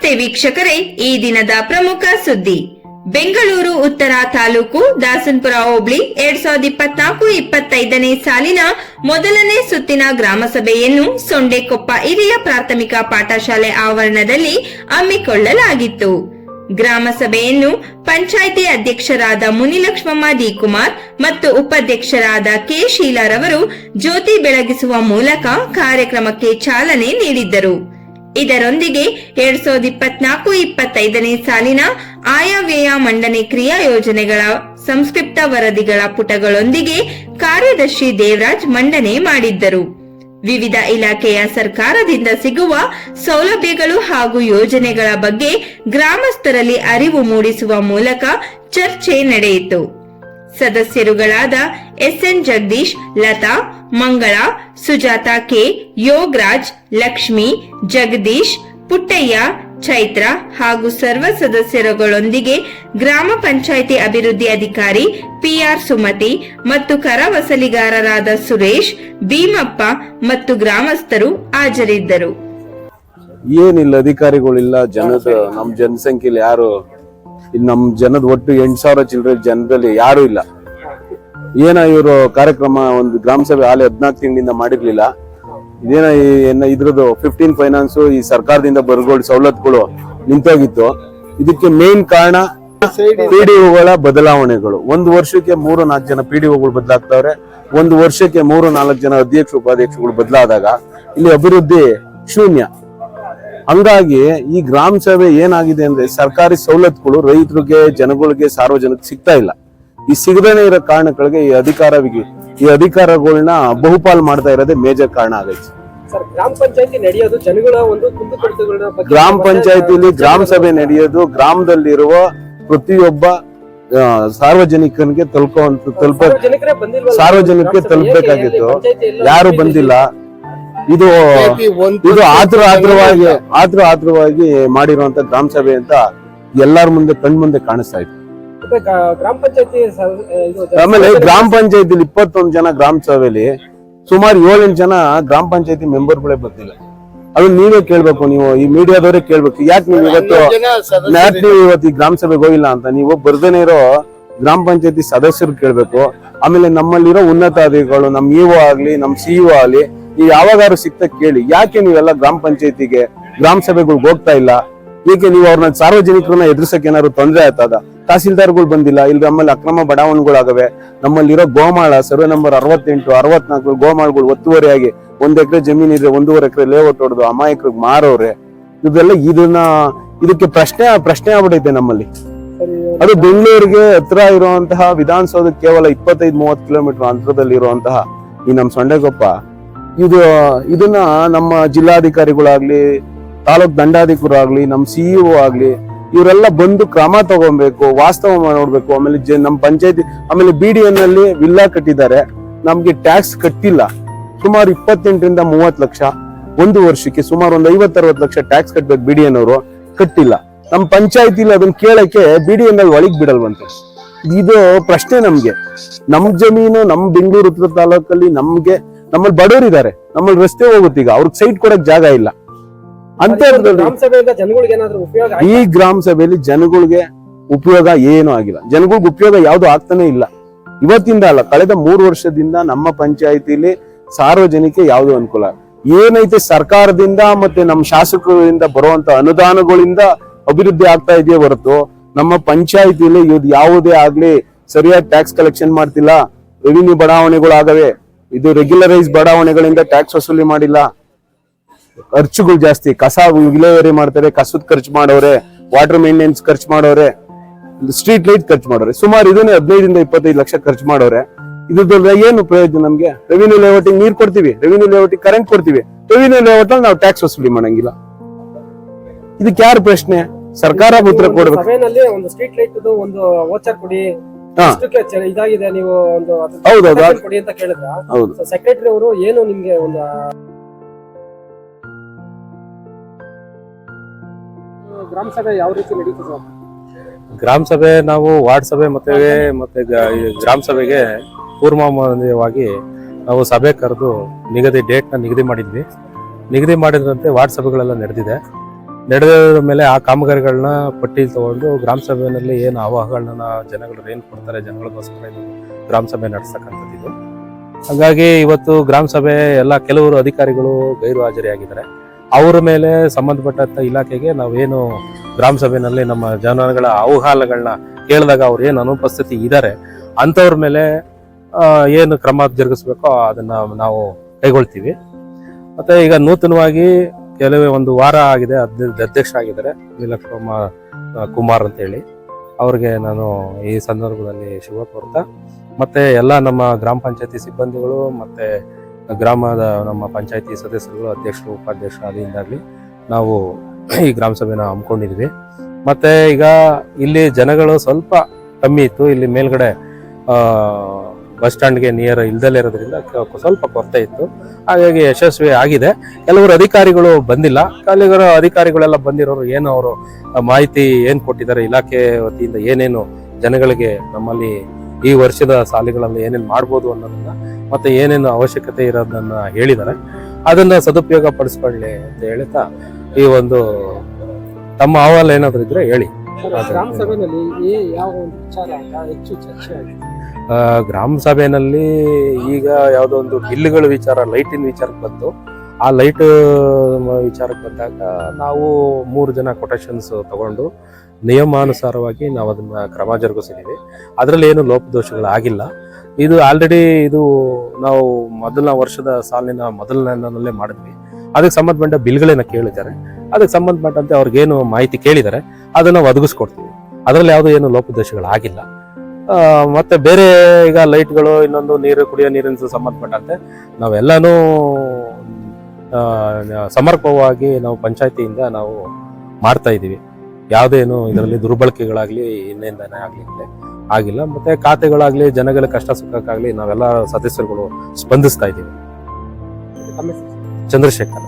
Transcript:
ನಮಸ್ತೆ ವೀಕ್ಷಕರೇ, ಈ ದಿನದ ಪ್ರಮುಖ ಸುದ್ದಿ. ಬೆಂಗಳೂರು ಉತ್ತರ ತಾಲೂಕು ದಾಸನಪುರ ಹೋಬಳಿ 2024-25ನೇ ಸಾಲಿನ ಮೊದಲನೇ ಸುತ್ತಿನ ಗ್ರಾಮಸಭೆಯನ್ನು ಸೊಂಡೆಕೊಪ್ಪ ಹಿರಿಯ ಪ್ರಾಥಮಿಕ ಪಾಠಶಾಲೆ ಆವರಣದಲ್ಲಿ ಹಮ್ಮಿಕೊಳ್ಳಲಾಗಿತ್ತು. ಗ್ರಾಮಸಭೆಯನ್ನು ಪಂಚಾಯಿತಿ ಅಧ್ಯಕ್ಷರಾದ ಮುನಿಲಕ್ಷ್ಮಮ್ಮ ಡಿ ಕುಮಾರ್ ಮತ್ತು ಉಪಾಧ್ಯಕ್ಷರಾದ ಕೆ ಶೀಲಾರವರು ಜ್ಯೋತಿ ಬೆಳಗಿಸುವ ಮೂಲಕ ಕಾರ್ಯಕ್ರಮಕ್ಕೆ ಚಾಲನೆ ನೀಡಿದ್ದರು. ಇದರೊಂದಿಗೆ 2024-25ನೇ ಸಾಲಿನ ಆಯವ್ಯಯ ಮಂಡನೆ ಕ್ರಿಯಾ ಯೋಜನೆಗಳ ಸಂಕ್ಷಿಪ್ತ ವರದಿಗಳ ಪುಟಗಳೊಂದಿಗೆ ಕಾರ್ಯದರ್ಶಿ ದೇವರಾಜ್ ಮಂಡನೆ ಮಾಡಿದ್ದರು. ವಿವಿಧ ಇಲಾಖೆಯ ಸರ್ಕಾರದಿಂದ ಸಿಗುವ ಸೌಲಭ್ಯಗಳು ಹಾಗೂ ಯೋಜನೆಗಳ ಬಗ್ಗೆ ಗ್ರಾಮಸ್ಥರಲ್ಲಿ ಅರಿವು ಮೂಡಿಸುವ ಮೂಲಕ ಚರ್ಚೆ ನಡೆಯಿತು. ಸದಸ್ಯರುಗಳಾದ ಎಸ್ಎನ್ ಜಗದೀಶ್, ಲತಾ, ಮಂಗಳ, ಸುಜಾತಾ ಕೆ, ಯೋಗರಾಜ್, ಲಕ್ಷ್ಮಿ, ಜಗದೀಶ್, ಪುಟ್ಟಯ್ಯ, ಚೈತ್ರ ಹಾಗೂ ಸರ್ವ ಸದಸ್ಯರುಗಳೊಂದಿಗೆ ಗ್ರಾಮ ಪಂಚಾಯಿತಿ ಅಭಿವೃದ್ಧಿ ಅಧಿಕಾರಿ ಪಿಆರ್ ಸುಮತಿ ಮತ್ತು ಕರ ವಸೂಲಿಗಾರರಾದ ಸುರೇಶ್, ಭೀಮಪ್ಪ ಮತ್ತು ಗ್ರಾಮಸ್ಥರು ಹಾಜರಿದ್ದರು. ಏನಿಲ್ಲ, ಅಧಿಕಾರಿಗಳಿಲ್ಲ, ನಮ್ಮ ಜನಸಂಖ್ಯೆಯಲ್ಲಿ ಯಾರು ನಮ್ ಜನದ ಒಟ್ಟು 8,000 ಚಿಲ್ಲರೆ ಜನರಲ್ಲಿ ಯಾರು ಇಲ್ಲ. ಇವರು ಕಾರ್ಯಕ್ರಮ ಒಂದು ಗ್ರಾಮ ಸಭೆ ಹಾಲೆ 14 ತಿಂಗಳಿಂದ ಮಾಡಿರ್ಲಿಲ್ಲ. ಇದ್ರದ್ದು 15 ಫೈನಾನ್ಸ್ ಈ ಸರ್ಕಾರದಿಂದ ಬರಗೋಲ್ಡ್ ಸವಲತ್ತುಗಳು ನಿಂತೋಗಿತ್ತು. ಇದಕ್ಕೆ ಮೇನ್ ಕಾರಣ ಪಿಡಿಒಗಳ ಬದಲಾವಣೆಗಳು. ಒಂದು ವರ್ಷಕ್ಕೆ 3-4 ಜನ ಪಿಡಿಒಗಳು ಬದಲಾಗ್ತಾವ್ರೆ. ಒಂದು ವರ್ಷಕ್ಕೆ 3-4 ಜನ ಅಧ್ಯಕ್ಷ ಉಪಾಧ್ಯಕ್ಷಗಳು ಬದಲಾದಾಗ ಇಲ್ಲಿ ಅಭಿವೃದ್ಧಿ ಶೂನ್ಯ. ಹಂಗಾಗಿ ಈ ಗ್ರಾಮ ಸಭೆ ಏನಾಗಿದೆ ಅಂದ್ರೆ ಸರ್ಕಾರಿ ಸವಲತ್ತುಗಳು ರೈತರಿಗೆ, ಜನಗಳಿಗೆ, ಸಾರ್ವಜನಿಕ ಸಿಗ್ತಾ ಇಲ್ಲ. ಈ ಸಿಗದೇನೆ ಇರೋ ಕಾರಣಗಳಿಗೆ ಈ ಅಧಿಕಾರಗಳನ್ನ ಬಹುಪಾಲು ಮಾಡ್ತಾ ಇರೋದೇ ಮೇಜರ್ ಕಾರಣ ಆಗೈತೆ. ಗ್ರಾಮ ಪಂಚಾಯತಿ ನಡೆಯೋದು ಜನಗಳ ಒಂದು ಕುಂದುಕೊರತೆಗಳನ್ನ ಬಗ್ಗೆ ಗ್ರಾಮ ಪಂಚಾಯತಿಲಿ ಗ್ರಾಮ ಸಭೆ ನಡೆಯೋದು ಗ್ರಾಮದಲ್ಲಿರುವ ಪ್ರತಿಯೊಬ್ಬ ಸಾರ್ವಜನಿಕನಿಗೆ ಸಾರ್ವಜನಿಕರಿಗೆ ತಲುಪಬೇಕಾಗಿತ್ತು. ಯಾರು ಬಂದಿಲ್ಲ. ಇದು ಆತುರವಾಗಿ ಮಾಡಿರುವಂತ ಗ್ರಾಮ ಸಭೆ ಅಂತ ಎಲ್ಲಾರ ಮುಂದೆ ಕಣ್ಮುಂದೆ ಕಾಣಿಸ್ತಾ ಇತ್ತು. ಗ್ರಾಮ ಪಂಚಾಯತಿ ಆಮೇಲೆ ಗ್ರಾಮ ಪಂಚಾಯತಿಲಿ 21 ಜನ ಗ್ರಾಮ ಸಭೆಯಲ್ಲಿ ಸುಮಾರು 7-8 ಜನ ಗ್ರಾಮ ಪಂಚಾಯತಿ ಮೆಂಬರ್ಗಳೇ ಬಂದಿಲ್ಲ. ಅದು ನೀವೇ ಕೇಳ್ಬೇಕು, ನೀವು ಈ ಮೀಡಿಯಾದವರೇ ಕೇಳ್ಬೇಕು, ಯಾಕೆ ನೀವು ಇವತ್ತು ಈ ಗ್ರಾಮ ಸಭೆಗೆ ಹೋಗಿಲ್ಲ ಅಂತ. ನೀವು ಬರ್ದೇನೆ ಇರೋ ಗ್ರಾಮ ಪಂಚಾಯತಿ ಸದಸ್ಯರು ಕೇಳ್ಬೇಕು. ಆಮೇಲೆ ನಮ್ಮಲ್ಲಿರೋ ಉನ್ನತ ಅಧಿಕಾರಿಗಳು, ನಮ್ ಇಒ ಆಗ್ಲಿ, ನಮ್ ಸಿಇಒ ಆಗ್ಲಿ, ನೀವು ಯಾವಾಗಾರು ಸಿಕ್ತ ಕೇಳಿ, ಯಾಕೆ ನೀವೆಲ್ಲ ಗ್ರಾಮ ಪಂಚಾಯತಿಗೆ ಗ್ರಾಮ ಸಭೆಗಳಿಗೆ ಹೋಗ್ತಾ ಇಲ್ಲ? ಏಕೆ ನೀವು ಅವ್ರನ್ನ ಸಾರ್ವಜನಿಕರನ್ನ ಎದುರಿಸಕ್ಕೆ ಏನಾದ್ರು ತೊಂದರೆ ಆಯ್ತದ? ತಹಸೀಲ್ದಾರ್ಗಳು ಬಂದಿಲ್ಲ. ಇಲ್ಲಿ ನಮ್ಮಲ್ಲಿ ಅಕ್ರಮ ಬಡಾವಣೆಗಳಾಗವೆ. ನಮ್ಮಲ್ಲಿರೋ ಗೋಮಾಳ ಸರ್ವೆ ನಂಬರ್ 68, 64 ಗೋಮಾಳಗಳು ಒತ್ತುವರಿಯಾಗಿ 1 ಎಕರೆ ಜಮೀನ್ ಇದ್ರೆ 1.5 ಎಕರೆ ಲೇಔಟ್ ಹೊಡೆದು ಅಮಾಯಕರಿಗೆ ಮಾರೋರೆ. ಇದಕ್ಕೆ ಪ್ರಶ್ನೆ ಆಗ್ಬಿಟ್ಟೈತೆ ನಮ್ಮಲ್ಲಿ. ಅದು ಬೆಂಗಳೂರಿಗೆ ಹತ್ರ ಇರುವಂತಹ ವಿಧಾನಸೌಧಕ್ಕೆ ಕೇವಲ 25-30 ಕಿಲೋಮೀಟರ್ ಅಂತರದಲ್ಲಿ ಇರುವಂತಹ ಈ ನಮ್ಮ ಸೊಂಡೆಕೊಪ್ಪ, ಇದನ್ನ ನಮ್ಮ ಜಿಲ್ಲಾಧಿಕಾರಿಗಳಾಗ್ಲಿ, ತಾಲೂಕ್ ದಂಡಾಧಿಕಾರಿಗಳಾಗ್ಲಿ, ನಮ್ಮ ಸಿಇಒ ಆಗ್ಲಿ, ಇವರೆಲ್ಲ ಬಂದು ಕ್ರಮ ತಗೊಬೇಕು, ವಾಸ್ತವ ನೋಡ್ಬೇಕು. ಆಮೇಲೆ ನಮ್ಮ ಪಂಚಾಯತಿ, ಆಮೇಲೆ BDN ಅಲ್ಲಿ ವಿಲ್ಲಾ ಕಟ್ಟಿದ್ದಾರೆ, ನಮ್ಗೆ ಟ್ಯಾಕ್ಸ್ ಕಟ್ಟಿಲ್ಲ. ಸುಮಾರು 28-30 ಲಕ್ಷ ಒಂದು ವರ್ಷಕ್ಕೆ, ಸುಮಾರು ಒಂದು 50-60 ಲಕ್ಷ ಟ್ಯಾಕ್ಸ್ ಕಟ್ಬೇಕು. BDN ಅವರು ಕಟ್ಟಿಲ್ಲ. ನಮ್ಮ ಪಂಚಾಯತಿಲಿ ಅದನ್ನ ಕೇಳಕ್ಕೆ BDN ಅಲ್ಲಿ ಒಳಗ್ ಬಿಡಲ್ವಂತೆ. ಇದು ಪ್ರಶ್ನೆ ನಮ್ಗೆ. ನಮ್ ಜಮೀನು ನಮ್ಮ ಬೆಂಗಳೂರು ಉತ್ತರ ತಾಲೂಕಲ್ಲಿ ನಮ್ಮಲ್ಲಿ ಬಡವರಿದ್ದಾರೆ, ನಮ್ಮಲ್ಲಿ ರಸ್ತೆ ಹೋಗುತ್ತೀಗ, ಅವ್ರಿಗೆ ಸೈಟ್ ಕೊಡಕ್ ಜಾಗ ಇಲ್ಲ ಅಂತ. ಈ ಗ್ರಾಮ ಸಭೆಯಲ್ಲಿ ಜನಗಳಿಗೆ ಉಪಯೋಗ ಏನೂ ಆಗಿಲ್ಲ. ಜನಗಳಿಗೆ ಉಪಯೋಗ ಯಾವ್ದು ಆಗ್ತಾನೆ ಇಲ್ಲ. ಇವತ್ತಿಂದ ಅಲ್ಲ, ಕಳೆದ 3 ವರ್ಷದಿಂದ ನಮ್ಮ ಪಂಚಾಯತಿಲಿ ಸಾರ್ವಜನಿಕ ಯಾವ್ದು ಅನುಕೂಲ ಏನೈತೆ ಸರ್ಕಾರದಿಂದ ಮತ್ತೆ ನಮ್ಮ ಶಾಸಕರಿಂದ ಬರುವಂತ ಅನುದಾನಗಳಿಂದ ಅಭಿವೃದ್ಧಿ ಆಗ್ತಾ ಇದೆಯೇ ಹೊರತು ನಮ್ಮ ಪಂಚಾಯತಿಲಿ ಯಾವುದೇ ಆಗ್ಲಿ ಸರಿಯಾಗಿ ಟ್ಯಾಕ್ಸ್ ಕಲೆಕ್ಷನ್ ಮಾಡ್ತಿಲ್ಲ. ರೆವಿನ್ಯೂ ಬಡಾವಣೆಗಳಾಗವೆ. ಇದು ರೆಗ್ಯುಲರೈಸ್ ಬಡಾವಣೆಗಳಿಂದ ಟ್ಯಾಕ್ಸ್ ವಸೂಲಿ ಮಾಡಿಲ್ಲ. ಖರ್ಚುಗಳು ಜಾಸ್ತಿ. ಕಸ ವಿಲೇವಾರಿ ಮಾಡ್ತಾರೆ, ಕಸದ ಖರ್ಚು ಮಾಡೋರೆ, ವಾಟರ್ ಮೇಂಟೆನೆನ್ಸ್ ಖರ್ಚು ಮಾಡೋರೆ, ಸ್ಟ್ರೀಟ್ ಲೈಟ್ ಖರ್ಚು ಮಾಡೋರೆ. ಸುಮಾರು ಇದನ್ನೇ 15-25 ಲಕ್ಷ ಖರ್ಚು ಮಾಡೋರೆ. ಇದ್ರದ್ದು ಏನು ಪ್ರಯೋಜನ ನಮ್ಗೆ? ರೆವಿನ್ಯೂ ಲೇಔಟಿಗೆ ನೀರ್ ಕೊಡ್ತೀವಿ, ರೆವಿನ್ಯೂ ಲೇಔಟಿಗೆ ಕರೆಂಟ್ ಕೊಡ್ತೀವಿ, ರೆವಿನ್ಯೂ ಲೇಔಟ್ ಅಲ್ಲಿ ನಾವು ಟ್ಯಾಕ್ಸ್ ವಸೂಲಿ ಮಾಡಂಗಿಲ್ಲ. ಇದಕ್ಕೆ ಯಾರು ಪ್ರಶ್ನೆ? ಸರ್ಕಾರ ಉತ್ತರ ಕೊಡ್ಬೇಕು. ಒಂದು ಸ್ಟ್ರೀಟ್ ಲೈಟ್ ಒಂದು ವೋಚರ್ ಕೊಡಿ, ಇದಾಗಿದೆ, ನೀವು ಒಂದು ಕೊಡಿ ಅಂತ ಕೇಳಿದ್ರ ಸೆಕ್ರೆಟರಿ ಅವರು ಏನು ನಿಮ್ಗೆ ಒಂದು ಗ್ರಾಮ ಸಭೆ ಯಾವ ರೀತಿ ನಡೀತದೆ? ಗ್ರಾಮ ಸಭೆ ನಾವು ವಾರ್ಡ್ ಸಭೆ ಮತ್ತೆ ಗ್ರಾಮ ಸಭೆಗೆ ಪೂರ್ವವಾಗಿ ನಾವು ಸಭೆ ಕರೆದು ನಿಗದಿ ಡೇಟ್ನ ನಿಗದಿ ಮಾಡಿದ್ವಿ. ನಿಗದಿ ಮಾಡಿದ್ರಂತೆ ವಾರ್ಡ್ ಸಭೆಗಳೆಲ್ಲ ನಡೆದಿದೆ. ನಡೆದ ಮೇಲೆ ಆ ಕಾಮಗಾರಿಗಳನ್ನ ಪಟ್ಟಿ ತಗೊಂಡು ಗ್ರಾಮ ಸಭೆಯಲ್ಲಿ ಏನು ಆವಾಹಗಳನ್ನ ಜನಗಳು ಏನ್ ಕೊಡ್ತಾರೆ ಜನಗಳಿಗೋಸ್ಕರ ಇದು ಗ್ರಾಮ ಸಭೆ ನಡೆಸ್ತಕ್ಕಂಥದ್ದು ಇದು. ಹಾಗಾಗಿ ಇವತ್ತು ಗ್ರಾಮ ಸಭೆ ಎಲ್ಲ ಕೆಲವರು ಅಧಿಕಾರಿಗಳು ಗೈರು ಹಾಜರಿಯಾಗಿದ್ದಾರೆ. ಅವರ ಮೇಲೆ ಸಂಬಂಧಪಟ್ಟಂತ ಇಲಾಖೆಗೆ ನಾವೇನು ಗ್ರಾಮ ಸಭೆಯಲ್ಲಿ ನಮ್ಮ ಜನಗಳ ಆಹ್ವಾನಗಳನ್ನ ಕೇಳಿದಾಗ ಅವ್ರು ಏನು ಅನುಪಸ್ಥಿತಿ ಇದ್ದಾರೆ ಅಂಥವ್ರ ಮೇಲೆ ಏನು ಕ್ರಮ ಜರುಗಿಸ್ಬೇಕೋ ಅದನ್ನ ನಾವು ಕೈಗೊಳ್ತೀವಿ. ಮತ್ತೆ ಈಗ ನೂತನವಾಗಿ ಕೆಲವೇ ಒಂದು ವಾರ ಆಗಿದೆ ಅಧ್ಯಕ್ಷರಾಗಿದ್ದಾರೆ ನೀಲಕ್ಷ್ಮ ಕುಮಾರ್ ಅಂತ ಹೇಳಿ, ಅವ್ರಿಗೆ ನಾನು ಈ ಸಂದರ್ಭದಲ್ಲಿ ಶುಭ ಕೋರ್ತಾ ಮತ್ತೆ ಎಲ್ಲ ನಮ್ಮ ಗ್ರಾಮ ಪಂಚಾಯತಿ ಸಿಬ್ಬಂದಿಗಳು ಮತ್ತೆ ಗ್ರಾಮದ ನಮ್ಮ ಪಂಚಾಯತಿ ಸದಸ್ಯರುಗಳು ಅಧ್ಯಕ್ಷರು ಉಪಾಧ್ಯಕ್ಷರು ಅಲ್ಲಿಂದಾಗ್ಲಿ ನಾವು ಈ ಗ್ರಾಮ ಸಭೆನ ಹಮ್ಮಿಕೊಂಡಿದ್ವಿ. ಮತ್ತೆ ಈಗ ಇಲ್ಲಿ ಜನಗಳು ಸ್ವಲ್ಪ ಕಮ್ಮಿ ಇತ್ತು. ಇಲ್ಲಿ ಮೇಲ್ಗಡೆ ಬಸ್ ಸ್ಟ್ಯಾಂಡ್ಗೆ ನಿಯರ್ ಇಲ್ದಲೇ ಇರೋದ್ರಿಂದ ಸ್ವಲ್ಪ ಕೊರತೆ ಇತ್ತು. ಹಾಗಾಗಿ ಯಶಸ್ವಿ ಆಗಿದೆ. ಕೆಲವರು ಅಧಿಕಾರಿಗಳು ಬಂದಿಲ್ಲ. ಕೆಲವರು ಅಧಿಕಾರಿಗಳೆಲ್ಲ ಬಂದಿರೋರು ಏನು ಅವರು ಮಾಹಿತಿ ಏನ್ ಕೊಟ್ಟಿದ್ದಾರೆ ಇಲಾಖೆ ವತಿಯಿಂದ ಏನೇನು ಜನಗಳಿಗೆ ನಮ್ಮಲ್ಲಿ ಈ ವರ್ಷದ ಸಾಲಿಗಳಲ್ಲಿ ಏನೇನು ಮಾಡ್ಬೋದು ಅನ್ನೋದನ್ನ ಮತ್ತೆ ಏನೇನು ಅವಶ್ಯಕತೆ ಇರೋದನ್ನ ಹೇಳಿದ್ದಾರೆ. ಅದನ್ನ ಸದುಪಯೋಗ ಪಡಿಸ್ಕೊಳ್ಳಿ ಅಂತ ಹೇಳ್ತಾ ಈ ಒಂದು ತಮ್ಮ ಅಹವಾಲು ಏನಾದ್ರು ಇದ್ರೆ ಹೇಳಿ. ಗ್ರಾಮ ಸಭೆಯಲ್ಲಿ ಯಾವ ಒಂದು ವಿಚಾರ ಹೆಚ್ಚು ಚರ್ಚೆ ಆಗಿದೆ? ಗ್ರಾಮ ಸಭೆಯಲ್ಲಿ ಈಗ ಯಾವುದೋ ಒಂದು ಬಿಲ್ಗಳ ವಿಚಾರ, ಲೈಟಿನ ವಿಚಾರಕ್ಕೆ ಬಂತು. ಆ ಲೈಟ್ ವಿಚಾರಕ್ಕೆ ಬಂದಾಗ ನಾವು 3 ಜನ ಕೊಟೇಶನ್ಸ್ ತಗೊಂಡು ನಿಯಮಾನುಸಾರವಾಗಿ ನಾವು ಅದನ್ನ ಕ್ರಮ ಜರುಗಿಸಿದ್ದೀವಿ. ಅದರಲ್ಲಿ ಏನು ಲೋಪದೋಷಗಳಾಗಿಲ್ಲ. ಇದು ಆಲ್ರೆಡಿ ಇದು ನಾವು ಮೊದಲನೇ ವರ್ಷದ ಸಾಲಿನ ಮೊದಲನೇ ಮಾಡಿದ್ವಿ. ಅದಕ್ಕೆ ಸಂಬಂಧಪಟ್ಟ ಬಿಲ್ಗಳನ್ನ ಕೇಳಿದ್ದಾರೆ. ಅದಕ್ಕೆ ಸಂಬಂಧಪಟ್ಟಂತೆ ಅವ್ರಿಗೇನು ಮಾಹಿತಿ ಕೇಳಿದ್ದಾರೆ ಅದನ್ನ ಒದಗಿಸ್ಕೊಡ್ತೀವಿ. ಅದರಲ್ಲಿ ಯಾವುದೋ ಏನು ಲೋಪದೋಷಗಳಾಗಿಲ್ಲ. ಮತ್ತೆ ಬೇರೆ ಈಗ ಲೈಟ್ಗಳು, ಇನ್ನೊಂದು ನೀರು, ಕುಡಿಯೋ ನೀರಿನ ಸಂಬಂಧಪಟ್ಟಂತೆ ನಾವೆಲ್ಲಾನು ಸಮರ್ಪಕವಾಗಿ ನಾವು ಪಂಚಾಯತಿಯಿಂದ ನಾವು ಮಾಡ್ತಾ ಇದ್ದೀವಿ. ಯಾವುದೇನು ಇದರಲ್ಲಿ ದುರ್ಬಳಕೆಗಳಾಗ್ಲಿ ಇನ್ನೇಂದಾನೆ ಆಗ್ಲಿಕ್ಕೆ ಆಗಿಲ್ಲ. ಮತ್ತೆ ಖಾತೆಗಳಾಗ್ಲಿ ಜನಗಳ ಕಷ್ಟ ಸುಖಕ್ಕಾಗ್ಲಿ ನಾವೆಲ್ಲ ಸದಸ್ಯರುಗಳು ಸ್ಪಂದಿಸ್ತಾ ಇದ್ದೀವಿ. ಚಂದ್ರಶೇಖರ್.